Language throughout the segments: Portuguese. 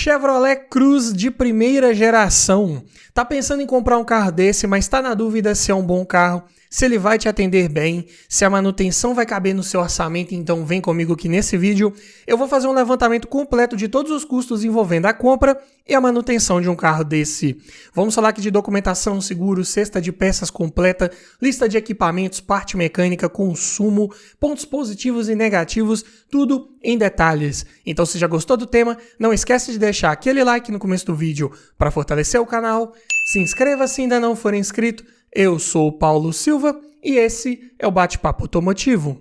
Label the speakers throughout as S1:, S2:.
S1: Chevrolet Cruze de primeira geração. Tá pensando em comprar um carro desse, mas tá na dúvida se é um bom carro, se ele vai te atender bem, se a manutenção vai caber no seu orçamento, então vem comigo que nesse vídeo eu vou fazer um levantamento completo de todos os custos envolvendo a compra e a manutenção de um carro desse. Vamos falar aqui de documentação, seguro, cesta de peças completa, lista de equipamentos, parte mecânica, consumo, pontos positivos e negativos, tudo em detalhes. Então se já gostou do tema, não esquece de deixar aquele like no começo do vídeo para fortalecer o canal, se inscreva se ainda não for inscrito. Eu sou o Paulo Silva e esse é o Bate-Papo Automotivo.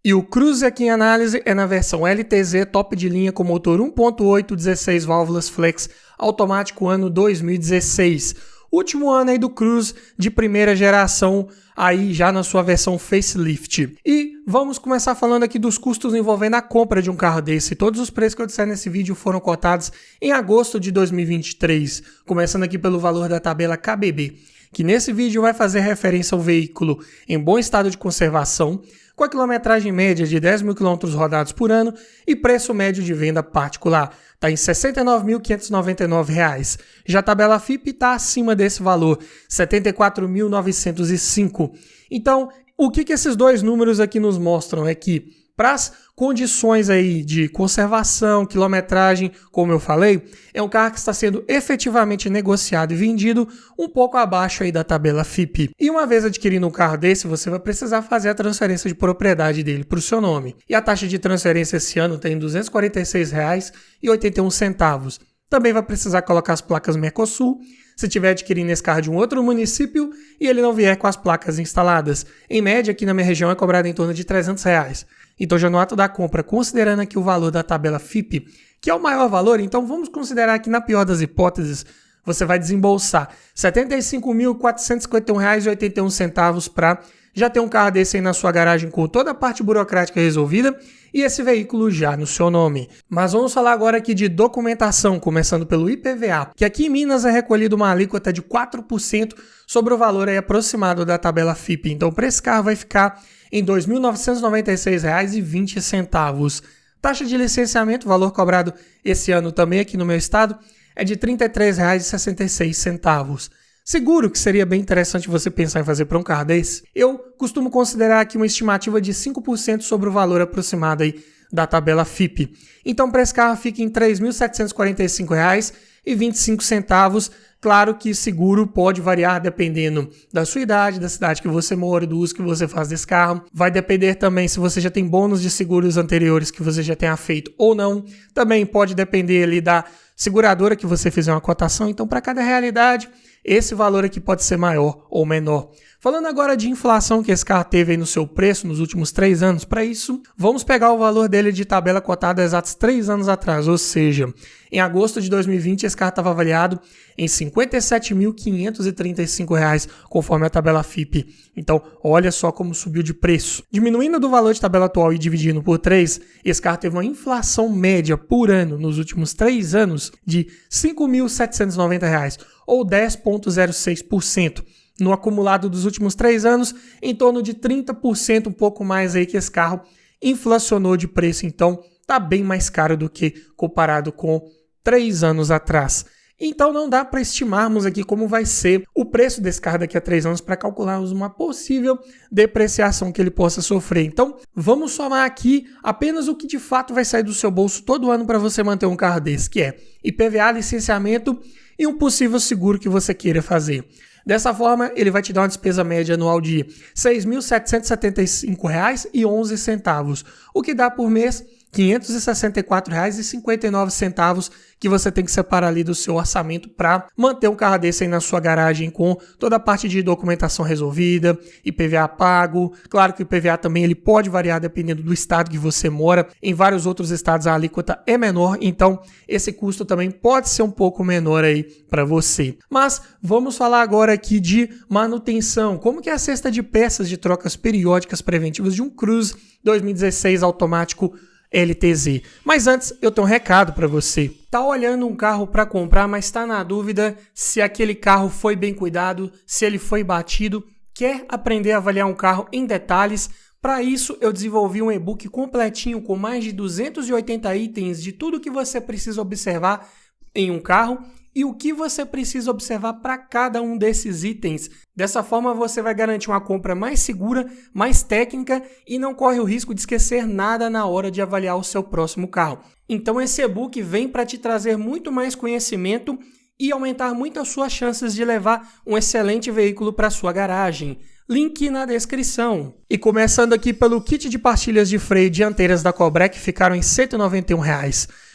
S1: E o Cruze aqui em análise é na versão LTZ top de linha com motor 1.8 16 válvulas flex automático ano 2016. Último ano aí do Cruze de primeira geração, aí já na sua versão facelift. E vamos começar falando aqui dos custos envolvendo a compra de um carro desse. Todos os preços que eu disser nesse vídeo foram cotados em agosto de 2023. Começando aqui pelo valor da tabela KBB, que nesse vídeo vai fazer referência ao veículo em bom estado de conservação, com a quilometragem média de 10 mil quilômetros rodados por ano e preço médio de venda particular. Está em R$ 69.599. Já a tabela FIPE está acima desse valor, R$ 74.905. Então, o que esses dois números aqui nos mostram é que, para as condições aí de conservação, quilometragem, como eu falei, é um carro que está sendo efetivamente negociado e vendido um pouco abaixo aí da tabela FIPE. E uma vez adquirindo um carro desse, você vai precisar fazer a transferência de propriedade dele para o seu nome. E a taxa de transferência esse ano está em R$ 246,81. Também vai precisar colocar as placas Mercosul, se estiver adquirindo esse carro de um outro município e ele não vier com as placas instaladas. Em média, aqui na minha região é cobrado em torno de R$ 300. Então, já no ato da compra, considerando aqui o valor da tabela FIPE, que é o maior valor, então vamos considerar que na pior das hipóteses, você vai desembolsar R$ 75.451,81 para já ter um carro desse aí na sua garagem com toda a parte burocrática resolvida e esse veículo já no seu nome. Mas vamos falar agora aqui de documentação, começando pelo IPVA, que aqui em Minas é recolhido uma alíquota de 4% sobre o valor aí aproximado da tabela FIPE. Então, para esse carro vai ficar em R$ 2.996,20. Taxa de licenciamento, valor cobrado esse ano também aqui no meu estado, é de R$ 33,66. Seguro, que seria bem interessante você pensar em fazer para um carro desse. Eu costumo considerar aqui uma estimativa de 5% sobre o valor aproximado aí da tabela FIPE. Então, para esse carro fica em R$ 3.745,25. Claro que seguro pode variar dependendo da sua idade, da cidade que você mora, do uso que você faz desse carro. Vai depender também se você já tem bônus de seguros anteriores que você já tenha feito ou não. Também pode depender ali da seguradora que você fizer uma cotação. Então, para cada realidade, esse valor aqui pode ser maior ou menor. Falando agora de inflação que esse carro teve aí no seu preço nos últimos 3 anos, para isso, vamos pegar o valor dele de tabela cotada exatos 3 anos atrás, ou seja, em agosto de 2020 esse carro estava avaliado em R$ 57.535, conforme a tabela FIPE. Então, olha só como subiu de preço. Diminuindo do valor de tabela atual e dividindo por 3, esse carro teve uma inflação média por ano nos últimos 3 anos de R$ 5.790, ou 10,06%. No acumulado dos últimos 3 anos, em torno de 30%, um pouco mais aí que esse carro inflacionou de preço. Então, tá bem mais caro do que comparado com 3 anos atrás. Então, não dá para estimarmos aqui como vai ser o preço desse carro daqui a 3 anos para calcularmos uma possível depreciação que ele possa sofrer. Então, vamos somar aqui apenas o que de fato vai sair do seu bolso todo ano para você manter um carro desse, que é IPVA, licenciamento e um possível seguro que você queira fazer. Dessa forma, ele vai te dar uma despesa média anual de R$ 6.775,11, o que dá por mês R$ 564,59 que você tem que separar ali do seu orçamento para manter um carro desse aí na sua garagem com toda a parte de documentação resolvida, IPVA pago. Claro que o IPVA também ele pode variar dependendo do estado que você mora. Em vários outros estados a alíquota é menor, então esse custo também pode ser um pouco menor aí para você. Mas vamos falar agora aqui de manutenção. Como que é a cesta de peças de trocas periódicas preventivas de um Cruze 2016 automático LTZ. Mas antes, eu tenho um recado para você. Tá olhando um carro para comprar, mas está na dúvida se aquele carro foi bem cuidado, se ele foi batido? Quer aprender a avaliar um carro em detalhes? Para isso, eu desenvolvi um e-book completinho com mais de 280 itens de tudo que você precisa observar em um carro e o que você precisa observar para cada um desses itens. Dessa forma, você vai garantir uma compra mais segura, mais técnica e não corre o risco de esquecer nada na hora de avaliar o seu próximo carro. Então, esse e-book vem para te trazer muito mais conhecimento e aumentar muito as suas chances de levar um excelente veículo para sua garagem. Link na descrição. E começando aqui pelo kit de pastilhas de freio dianteiras da Cobrec, ficaram em R$ 191.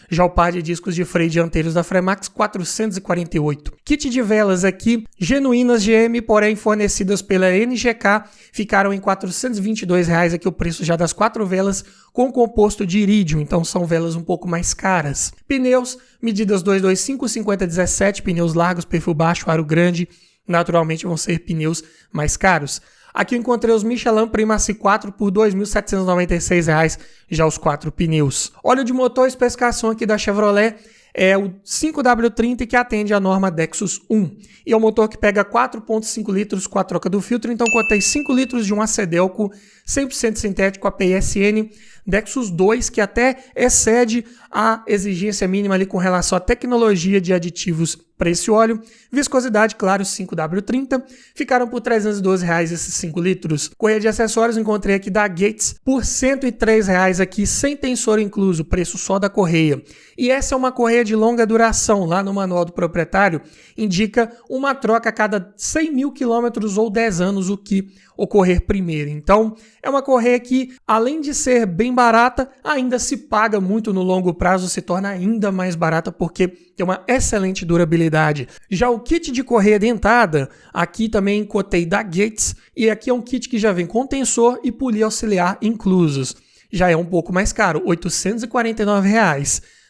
S1: Já o par de discos de freio dianteiros da Fremax, R$ 448. Kit de velas aqui, genuínas GM, porém fornecidas pela NGK, ficaram em R$ 422 aqui o preço já das 4 velas com composto de irídio, então são velas um pouco mais caras. Pneus, medidas 225, 50-17, pneus largos, perfil baixo, aro grande, naturalmente vão ser pneus mais caros. Aqui eu encontrei os Michelin Primacy 4 por R$ 2.796, já os 4 pneus. Óleo de motor, especificação aqui da Chevrolet, é o 5W30 que atende à norma Dexus 1. E é um motor que pega 4,5 litros com a troca do filtro, então contei 5 litros de um Acedelco 100% sintético APSN Dexus 2, que até excede a exigência mínima ali com relação à tecnologia de aditivos para esse óleo. Viscosidade, claro, 5W30. Ficaram por R$ 312 esses 5 litros. Correia de acessórios encontrei aqui da Gates por R$ 103 aqui, sem tensor incluso, preço só da correia. E essa é uma correia de longa duração. Lá no manual do proprietário indica uma troca a cada 100 mil quilômetros ou 10 anos, o que ocorrer primeiro. Então, é uma correia que, além de ser bem barata, ainda se paga muito no longo prazo, se torna ainda mais barata porque tem uma excelente durabilidade. Já o kit de correia dentada, aqui também cotei da Gates, e aqui é um kit que já vem com tensor e polia auxiliar inclusos. Já é um pouco mais caro, R$ 849.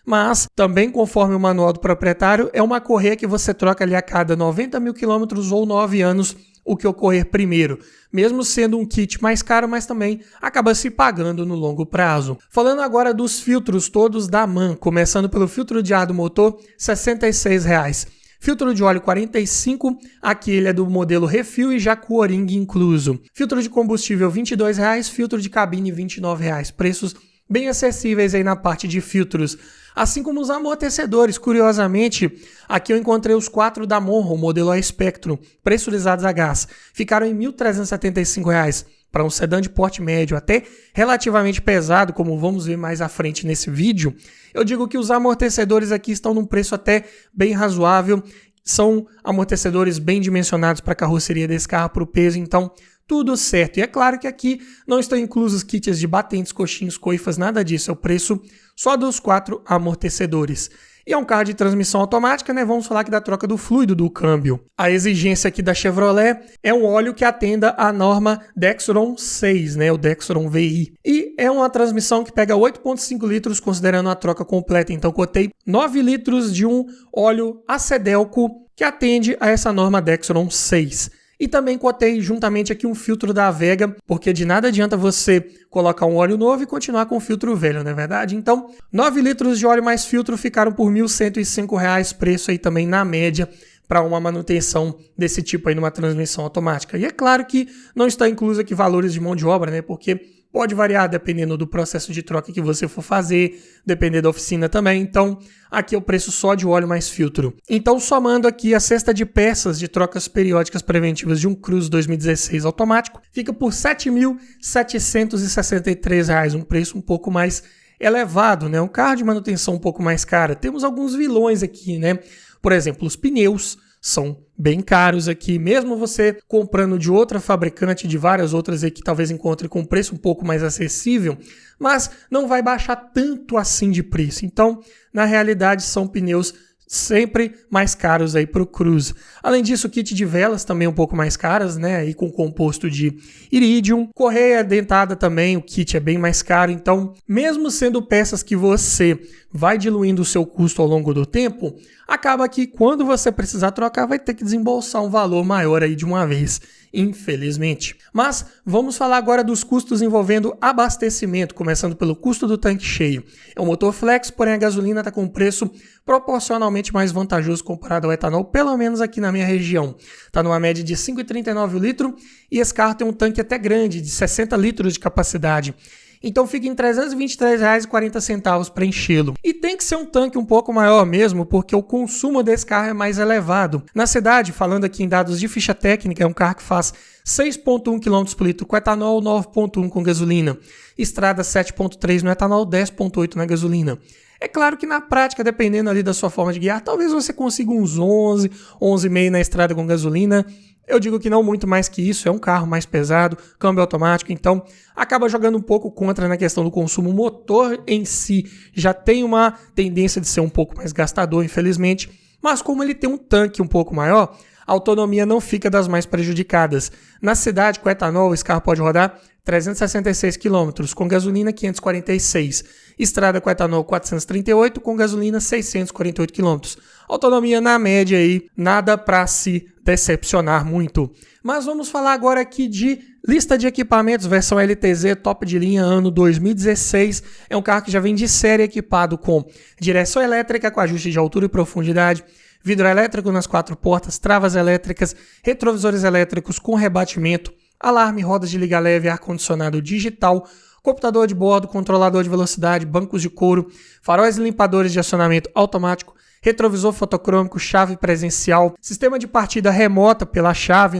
S1: Mas, também conforme o manual do proprietário, é uma correia que você troca ali a cada 90 mil quilômetros ou 9 anos, o que ocorrer primeiro, mesmo sendo um kit mais caro, mas também acaba se pagando no longo prazo. Falando agora dos filtros todos da MAN, começando pelo filtro de ar do motor, R$ 66. Filtro de óleo 45, aqui ele é do modelo refil e já com o O-ring incluso. Filtro de combustível R$ 22, filtro de cabine R$ 29, preços bem acessíveis aí na parte de filtros. Assim como os amortecedores, curiosamente, aqui eu encontrei os 4 da Monroe, modelo A Spectrum, pressurizados a gás. Ficaram em R$ 1.375 para um sedã de porte médio, até relativamente pesado, como vamos ver mais à frente nesse vídeo. Eu digo que os amortecedores aqui estão num preço até bem razoável, são amortecedores bem dimensionados para a carroceria desse carro, para o peso, então tudo certo. E é claro que aqui não estão inclusos kits de batentes, coxinhos, coifas, nada disso. É o preço só dos 4 amortecedores. E é um carro de transmissão automática, né? Vamos falar aqui da troca do fluido do câmbio. A exigência aqui da Chevrolet é um óleo que atenda à norma Dexron 6, né? O Dexron VI. E é uma transmissão que pega 8,5 litros, considerando a troca completa. Então, cotei 9 litros de um óleo Acedelco que atende a essa norma Dexron 6. E também cotei juntamente aqui um filtro da Vega, porque de nada adianta você colocar um óleo novo e continuar com o filtro velho, não é verdade? Então, 9 litros de óleo mais filtro ficaram por R$ 1.105, preço aí também na média para uma manutenção desse tipo aí numa transmissão automática. E é claro que não está incluso aqui valores de mão de obra, né? Porque pode variar dependendo do processo de troca que você for fazer, depender da oficina também. Então, aqui é o preço só de óleo mais filtro. Então, somando aqui a cesta de peças de trocas periódicas preventivas de um Cruze 2016 automático, fica por R$ 7.763, um preço um pouco mais elevado, né? Um carro de manutenção um pouco mais cara. Temos alguns vilões aqui, né? Por exemplo, os pneus são bem caros aqui, mesmo você comprando de outra fabricante, de várias outras aí que talvez encontre com preço um pouco mais acessível, mas não vai baixar tanto assim de preço. Então, na realidade, são pneus sempre mais caros aí para o Cruze. Além disso, o kit de velas também um pouco mais caras, né? Aí com composto de iridium. Correia dentada também, o kit é bem mais caro. Então, mesmo sendo peças que você vai diluindo o seu custo ao longo do tempo, acaba que quando você precisar trocar, vai ter que desembolsar um valor maior aí de uma vez. infelizmente. Mas vamos falar agora dos custos envolvendo abastecimento, começando pelo custo do tanque cheio. É um motor flex, porém a gasolina está com um preço proporcionalmente mais vantajoso comparado ao etanol, pelo menos aqui na minha região. Está numa média de R$ 5,39 o litro e esse carro tem um tanque até grande, de 60 litros de capacidade. Então fica em R$ 323,40 para enchê-lo. E tem que ser um tanque um pouco maior mesmo, porque o consumo desse carro é mais elevado. Na cidade, falando aqui em dados de ficha técnica, é um carro que faz 6,1 km por litro com etanol, 9,1 com gasolina. Estrada 7,3 no etanol, 10,8 na gasolina. É claro que na prática, dependendo ali da sua forma de guiar, talvez você consiga uns 11, 11,5 na estrada com gasolina. Eu digo que não muito mais que isso, é um carro mais pesado, câmbio automático, então acaba jogando um pouco contra na questão do consumo. O motor em si já tem uma tendência de ser um pouco mais gastador, infelizmente, mas como ele tem um tanque um pouco maior, a autonomia não fica das mais prejudicadas. Na cidade, com etanol, esse carro pode rodar 366 km, com gasolina 546. Estrada com etanol 438, com gasolina 648 km. Autonomia na média aí, nada para se decepcionar muito. Mas vamos falar agora aqui de lista de equipamentos, versão LTZ, top de linha, ano 2016. É um carro que já vem de série equipado com direção elétrica com ajuste de altura e profundidade, vidro elétrico nas 4 portas, travas elétricas, retrovisores elétricos com rebatimento, alarme, rodas de liga leve, ar-condicionado digital, computador de bordo, controlador de velocidade, bancos de couro, faróis e limpadores de acionamento automático, retrovisor fotocrômico, chave presencial, sistema de partida remota pela chave,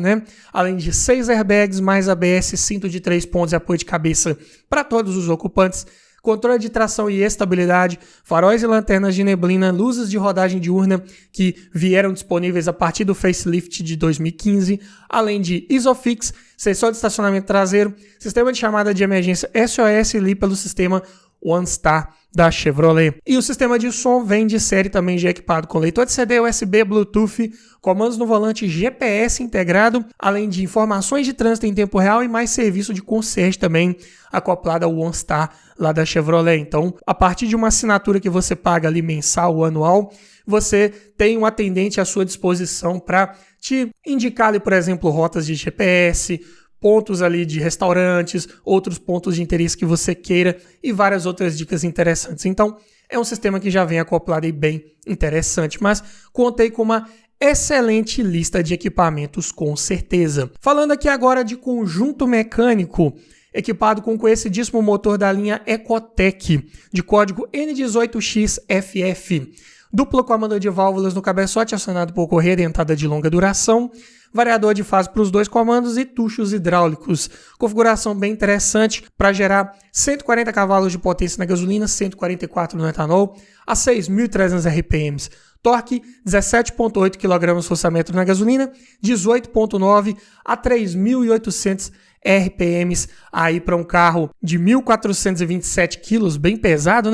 S1: Além de 6 airbags, mais ABS, cinto de 3 pontos e apoio de cabeça para todos os ocupantes, controle de tração e estabilidade, faróis e lanternas de neblina, luzes de rodagem diurna que vieram disponíveis a partir do facelift de 2015, além de Isofix, sensor de estacionamento traseiro, sistema de chamada de emergência SOS ali pelo sistema OneStar da Chevrolet. E o sistema de som vem de série também já equipado com leitor de CD, USB, Bluetooth, comandos no volante, GPS integrado, além de informações de trânsito em tempo real e mais serviço de concierge também acoplado ao OneStar lá da Chevrolet. Então, a partir de uma assinatura que você paga ali mensal ou anual, você tem um atendente à sua disposição para te indicar ali, por exemplo, rotas de GPS, pontos ali de restaurantes, outros pontos de interesse que você queira e várias outras dicas interessantes. Então, é um sistema que já vem acoplado e bem interessante, mas contei com uma excelente lista de equipamentos com certeza. Falando aqui agora de conjunto mecânico, equipado com o conhecidíssimo motor da linha Ecotec, de código N18XFF, duplo comando de válvulas no cabeçote acionado por correia dentada de longa duração, variador de fase para os 2 comandos e tuchos hidráulicos. Configuração bem interessante para gerar 140 cavalos de potência na gasolina, 144 no etanol, a 6.300 RPMs. Torque 17,8 kgfm na gasolina, 18,9 a 3.800 RPMs aí para um carro de 1.427 kg, bem pesado,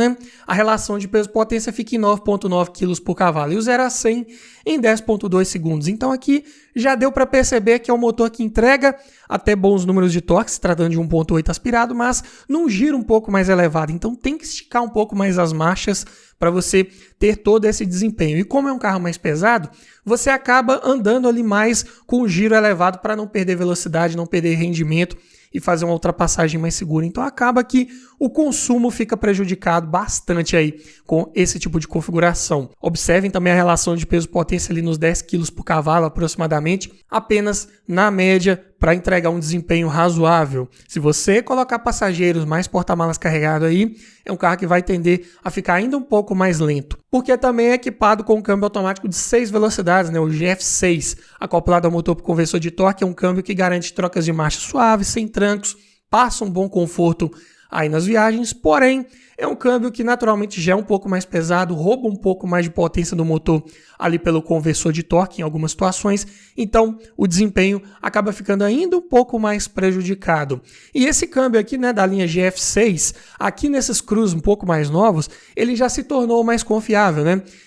S1: A relação de peso-potência fica em 9,9 kg por cavalo e o 0 a 100 em 10,2 segundos. Então aqui já deu para perceber que é um motor que entrega até bons números de torque, se tratando de 1,8 aspirado, mas num giro um pouco mais elevado. Então tem que esticar um pouco mais as marchas para você ter todo esse desempenho. E como é um carro mais pesado, você acaba andando ali mais com o giro elevado para não perder velocidade, não perder rendimento e fazer uma ultrapassagem mais segura. Então acaba que o consumo fica prejudicado bastante aí com esse tipo de configuração. Observem também a relação de peso-potência ali nos 10 kg por cavalo aproximadamente, apenas na média para entregar um desempenho razoável. Se você colocar passageiros mais porta-malas carregado aí, é um carro que vai tender a ficar ainda um pouco mais lento. Porque também é equipado com um câmbio automático de 6 velocidades, o GF6, acoplado ao motor por conversor de torque, é um câmbio que garante trocas de marcha suaves, sem trancos, passa um bom conforto aí nas viagens, porém é um câmbio que naturalmente já é um pouco mais pesado, rouba um pouco mais de potência do motor ali pelo conversor de torque em algumas situações, então o desempenho acaba ficando ainda um pouco mais prejudicado. E esse câmbio aqui, da linha GF6, aqui nesses Cruz um pouco mais novos, ele já se tornou mais confiável,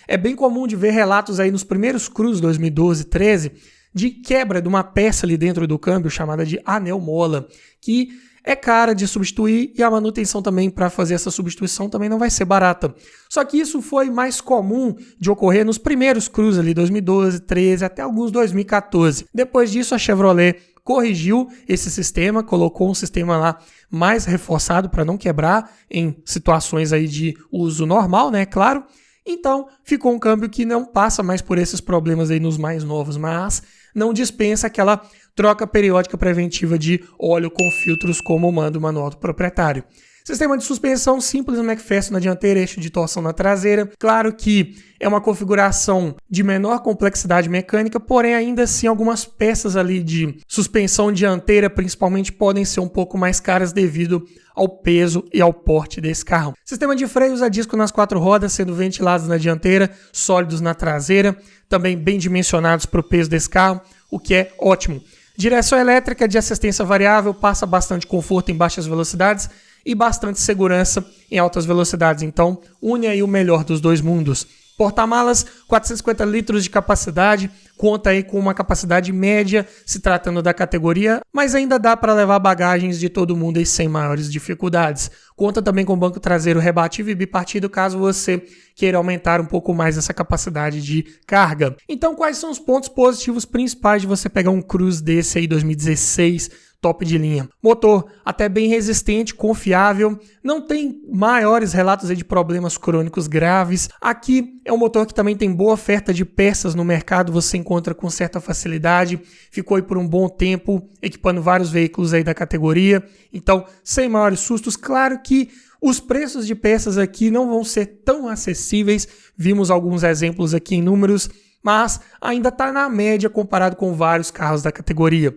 S1: É bem comum de ver relatos aí nos primeiros Cruz 2012, 13, de quebra de uma peça ali dentro do câmbio chamada de anel mola, que é cara de substituir e a manutenção também para fazer essa substituição também não vai ser barata. Só que isso foi mais comum de ocorrer nos primeiros Cruz ali, 2012, 13, até alguns 2014. Depois disso, a Chevrolet corrigiu esse sistema, colocou um sistema lá mais reforçado para não quebrar em situações aí de uso normal, né, claro. Então, ficou um câmbio que não passa mais por esses problemas aí nos mais novos, mas não dispensa aquela troca periódica preventiva de óleo com filtros como manda o manual do proprietário. Sistema de suspensão simples no McPherson na dianteira, eixo de torção na traseira. Claro que é uma configuração de menor complexidade mecânica, porém ainda assim algumas peças ali de suspensão dianteira principalmente podem ser um pouco mais caras devido ao peso e ao porte desse carro. Sistema de freios a disco nas 4 rodas, sendo ventilados na dianteira, sólidos na traseira, também bem dimensionados para o peso desse carro, o que é ótimo. Direção elétrica de assistência variável, passa bastante conforto em baixas velocidades e bastante segurança em altas velocidades. Então, une aí o melhor dos dois mundos. Porta-malas, 450 litros de capacidade, conta aí com uma capacidade média, se tratando da categoria, mas ainda dá para levar bagagens de todo mundo aí sem maiores dificuldades. Conta também com banco traseiro rebatível e bipartido, caso você queira aumentar um pouco mais essa capacidade de carga. Então, quais são os pontos positivos principais de você pegar um Cruze desse aí 2016, top de linha? Motor até bem resistente, confiável, não tem maiores relatos aí de problemas crônicos graves. Aqui é um motor que também tem boa oferta de peças no mercado, você encontra com certa facilidade, ficou aí por um bom tempo equipando vários veículos aí da categoria, então sem maiores sustos. Claro que os preços de peças aqui não vão ser tão acessíveis, vimos alguns exemplos aqui em números, mas ainda está na média comparado com vários carros da categoria.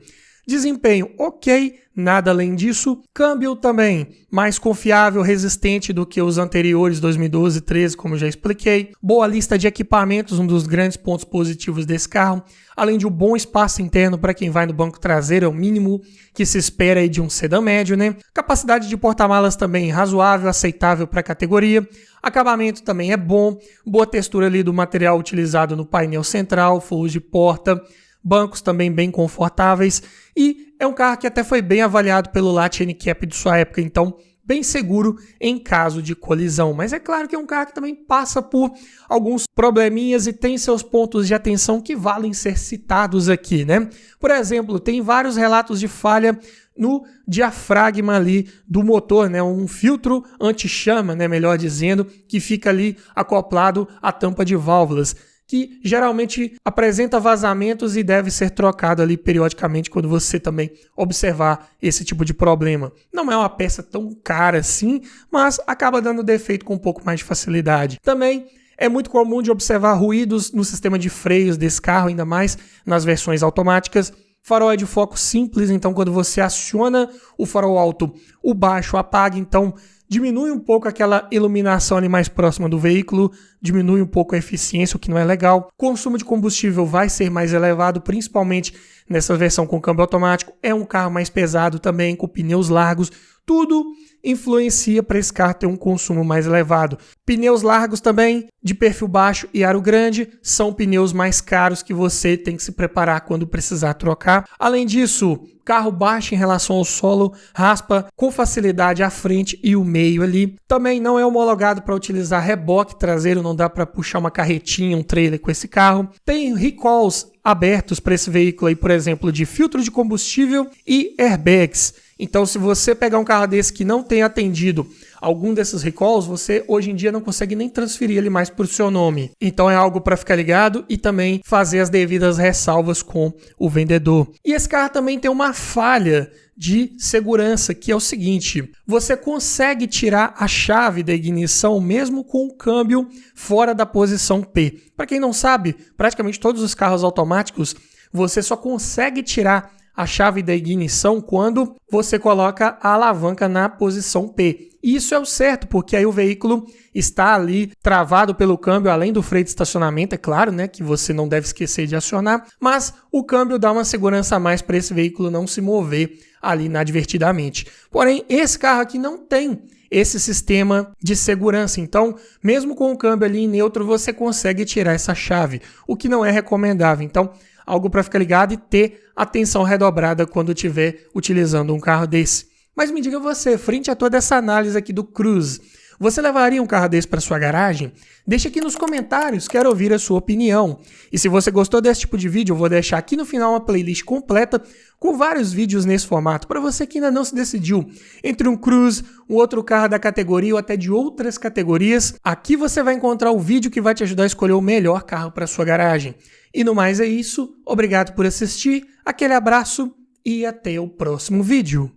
S1: Desempenho ok, nada além disso. Câmbio também mais confiável, resistente do que os anteriores 2012 e 13, como já expliquei. Boa lista de equipamentos, um dos grandes pontos positivos desse carro. Além de um bom espaço interno para quem vai no banco traseiro, é o mínimo que se espera aí de um sedã médio, né? Capacidade de porta-malas também razoável, aceitável para a categoria. Acabamento também é bom. Boa textura ali do material utilizado no painel central, forros de porta. Bancos também bem confortáveis e é um carro que até foi bem avaliado pelo Lat NCAP de sua época, então bem seguro em caso de colisão. Mas é claro que é um carro que também passa por alguns probleminhas e tem seus pontos de atenção que valem ser citados aqui, né? Por exemplo, tem vários relatos de falha no diafragma ali do motor, né? Um filtro anti-chama, né? Melhor dizendo, que fica ali acoplado à tampa de válvulas, que geralmente apresenta vazamentos e deve ser trocado ali periodicamente quando você também observar esse tipo de problema. Não é uma peça tão cara assim, mas acaba dando defeito com um pouco mais de facilidade. Também é muito comum de observar ruídos no sistema de freios desse carro, ainda mais nas versões automáticas. Farol é de foco simples, então quando você aciona o farol alto, o baixo apaga, então diminui um pouco aquela iluminação ali mais próxima do veículo, diminui um pouco a eficiência, o que não é legal. Consumo de combustível vai ser mais elevado, principalmente nessa versão com câmbio automático. É um carro mais pesado também, com pneus largos. Tudo influencia para esse carro ter um consumo mais elevado. Pneus largos também, de perfil baixo e aro grande, são pneus mais caros que você tem que se preparar quando precisar trocar. Além disso, carro baixo em relação ao solo, raspa com facilidade a frente e o meio ali. Também não é homologado para utilizar reboque traseiro, não dá para puxar uma carretinha, um trailer com esse carro. Tem recalls abertos para esse veículo aí, por exemplo, de filtro de combustível e airbags. Então, se você pegar um carro desse que não tem atendido algum desses recalls, você hoje em dia não consegue nem transferir ele mais para o seu nome. Então, é algo para ficar ligado e também fazer as devidas ressalvas com o vendedor. E esse carro também tem uma falha de segurança, que é o seguinte: você consegue tirar a chave da ignição mesmo com o câmbio fora da posição P. Para quem não sabe, praticamente todos os carros automáticos, você só consegue tirar a chave da ignição quando você coloca a alavanca na posição P. Isso é o certo, porque aí o veículo está ali travado pelo câmbio, além do freio de estacionamento, é claro, né, que você não deve esquecer de acionar, mas o câmbio dá uma segurança a mais para esse veículo não se mover ali inadvertidamente. Porém, esse carro aqui não tem esse sistema de segurança, então mesmo com o câmbio ali em neutro, você consegue tirar essa chave, o que não é recomendável. Então, algo para ficar ligado e ter atenção redobrada quando estiver utilizando um carro desse. Mas me diga você, frente a toda essa análise aqui do Cruze, Você levaria um carro desse para sua garagem? Deixa aqui nos comentários, quero ouvir a sua opinião. E se você gostou desse tipo de vídeo, eu vou deixar aqui no final uma playlist completa com vários vídeos nesse formato, para você que ainda não se decidiu entre um Cruze, um outro carro da categoria ou até de outras categorias. Aqui você vai encontrar o vídeo que vai te ajudar a escolher o melhor carro para sua garagem. E no mais é isso, obrigado por assistir, aquele abraço e até o próximo vídeo.